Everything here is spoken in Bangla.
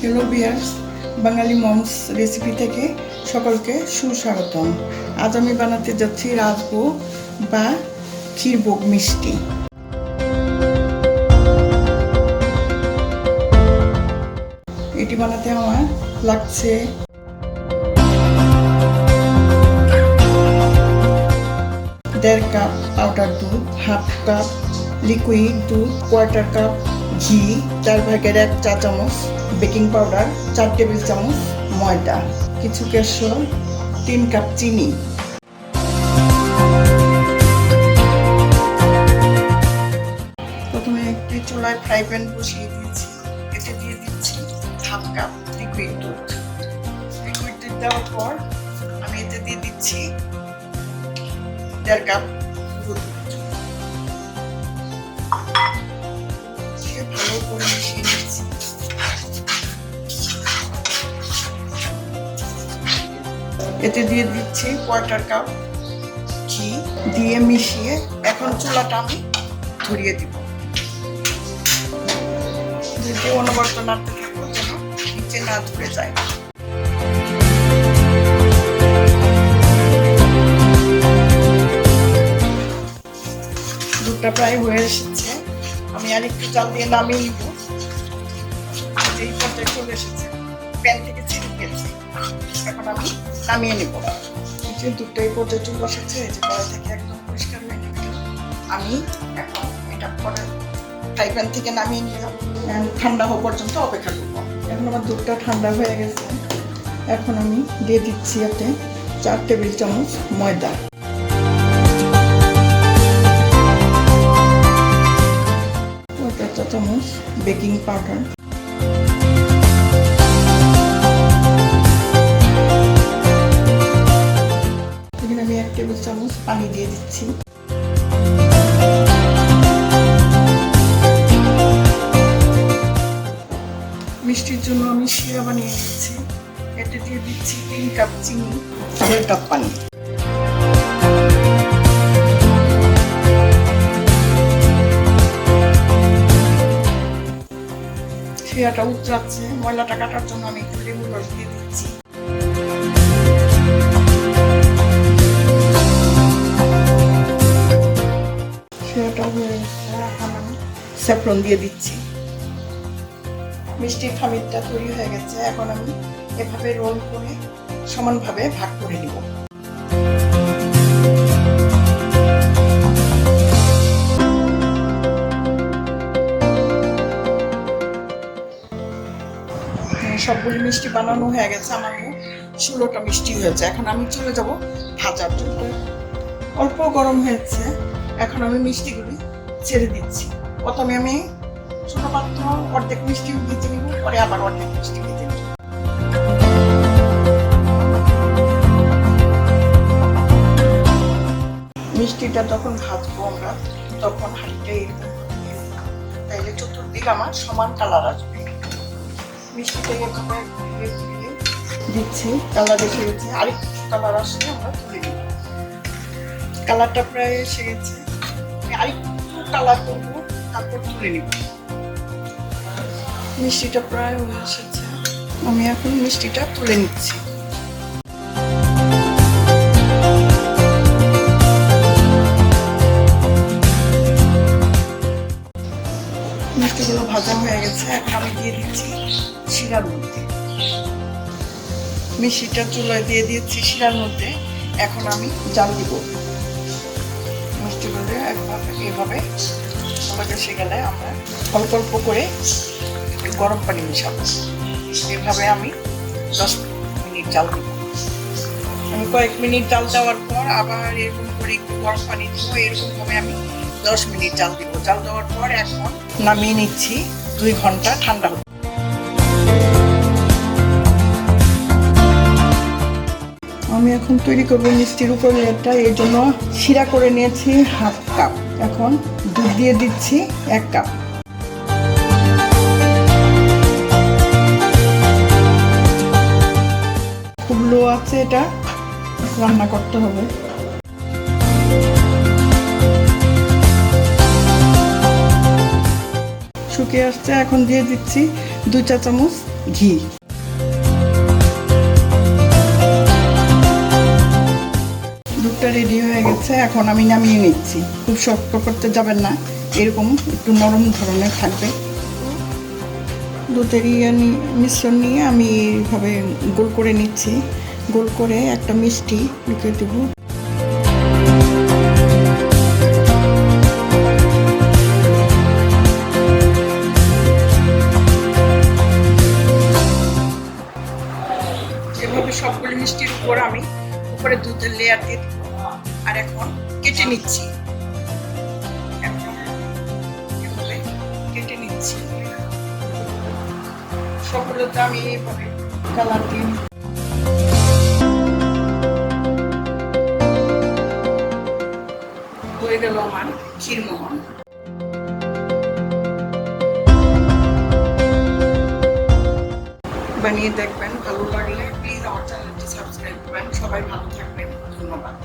हेलो ভিউয়ার্স, বাঙালি মমস রেসিপি থেকে সকলকে সুস্বাগতম। আজ আমি বানাতে যাচ্ছি রাজভোগ বা ক্ষীরভোগ মিষ্টি। এটি বানাতে আমার লাগছে দেড় কাপ পাউডার দুধ, হাফ কাপ লিকুইড দুধ, কোয়ার্টার কাপ ঘি, 4/1 চা চামচ বেকিং পাউডার, 4 টেবিল চামচ ময়দা, কিছু কেশর, 3 কাপ চিনি। প্রথমে একটি চুলায় ফ্রাই প্যান বসিয়ে দিয়েছি। এতে দিয়ে দিচ্ছি হাফ কাপ লিকুইড দুধ। লিকুইড দুধ দেওয়ার পর আমি এতে দিয়ে দিচ্ছি 1.5 কাপ দুধ। ভালো করে মিশিয়ে নিচ্ছি। এতে দিয়ে দিচ্ছি কোয়ার্টার কাপ ঘি, দিয়ে মিশিয়ে এখন চুলাটা আমি ধরিয়ে দিব। দুধে অনবরত নাড়তে থাকবো যেন নিচে না ধরে যায়। দুধটা প্রায় হয়ে এসেছে, আমি আর একটু জাল দিয়ে নামিয়ে নিব। এই পর্যায়ে চলে এসেছে, প্যান থেকে ছিঁড়ে গেছে, এখন আমি নামিয়ে নিব। যে দুধটা এই পর্যায়ে চলে এসেছে, এই যে কড়াই থেকে একদম পরিষ্কার হয়ে নেবে। আমি এখন এটা পরে ফ্রাই প্যান থেকে নামিয়ে নিলাম। ঠান্ডা হওয়া পর্যন্ত অপেক্ষা করব। এখন আমার দুধটা ঠান্ডা হয়ে গেছে, এখন আমি দিয়ে দিচ্ছি এতে 4 টেবিল চামচ ময়দা, 1 চা চামচ বেকিং পাউডার, এখানে আমি 1 টেবিল চামচ পানি দিয়ে দিচ্ছি। মিষ্টির জন্য আমি শিরা বানিয়ে নিচ্ছি। এতে দিয়ে দিচ্ছি 3 কাপ চিনি, 1.5 কাপ পানি। শিরাটা উতরাচ্ছে, ময়লাটা কাটার জন্য আমি একটু লেবু রস দিয়ে দিচ্ছি। শিরাটা হয়ে গেছে, এখন আমি স্যাফরন দিয়ে দিচ্ছি। মিষ্টির খামিরটা তৈরি হয়ে গেছে, এখন আমি এভাবে রোল করে সমানভাবে ভাগ করে নিব। সবগুলি মিষ্টি বানানো হয়ে গেছে, আমার 16টা মিষ্টি হয়েছে। এখন আমি চলে যাব ভাজার জন্য। অল্প গরম হয়েছে, এখন আমি মিষ্টিগুলি ছেড়ে দিচ্ছি। প্রথমে আমি ছোট পাত্র অর্ধেক মিষ্টি ভেজে নিব, পরে আবার অর্ধেক মিষ্টি ভেজে নিব। মিষ্টিটা যখন ভাজবো আমরা, তখন হাঁড়িটা এরকম তাইলে চতুর্দিক আমার সমান কালার আসবে। মিষ্টিটা এভাবে ঘুরিয়ে ঘুরিয়ে দিচ্ছি, কালার এসে গেছে। আরেকটু কালার আসলে আমরা তুলে নিব। কালারটা প্রায় এসে গেছে, আরেকটু কালার করবো, তারপর তুলে নিব। মিষ্টিটা প্রায় হয়ে এসেছে, আমি এখন মিষ্টিটা তুলে নিচ্ছি। মিষ্টিগুলো ভাজা হয়ে গেছে, এখন আমি দিয়ে দিচ্ছি শিরার মধ্যে। মিষ্টিটা চুলায় দিয়ে দিয়েছি শিরার মধ্যে, এখন আমি জাল দিব। মিষ্টিগুলো এইভাবে এসে গেলে আমরা অল্প অল্প করে গরম পানি মিশাবো। এভাবে আমি 10 মিনিট জাল দিব। আমি কয়েক মিনিট জাল দেওয়ার পর আবার এরকম করে একটু গরম পানি দিব। এরকমভাবে আমি 10 মিনিট জাল দিব। জাল দেওয়ার পর এখন নামিয়ে নিচ্ছি, 2 ঘন্টা ঠান্ডা হতে। আমি এখন তৈরি করবো মিষ্টির উপর লেয়ারটা, এর জন্য শিরা করে নিয়েছি হাফ কাপ। এখন দুধ দিয়ে দিচ্ছি 1 কাপ। খুব লো আছে, এটা রান্না করতে হবে। শুকিয়ে আসছে, এখন দিয়ে দিচ্ছি 2 চা চামচ ঘি। দুধটা রেডি হয়ে গেছে, এখন আমি নামিয়ে নিচ্ছি। খুব শক্ত করতে যাবেন না, এরকম একটু নরম ধরনের থাকবে। দুধের মিশ্রণ নিয়ে আমি এইভাবে গোল করে নিচ্ছি। গোল করে একটা মিষ্টি ঢুকিয়ে দেব। এভাবে সবগুলো মিষ্টির উপর আমি উপরে দুধের লেয়ার দিয়ে দেব। আর এখন কেটে নিচ্ছি, এভাবে কেটে নিচ্ছি। সবগুলোতে আমি এইভাবে কালার দিই। হয়ে গেল আমার ক্ষীরমোহন। বানিয়ে দেখবেন, ভালো লাগলে প্লিজ আমার চ্যানেলটি সাবস্ক্রাইব করবেন। সবাই ভালো থাকবেন, ধন্যবাদ।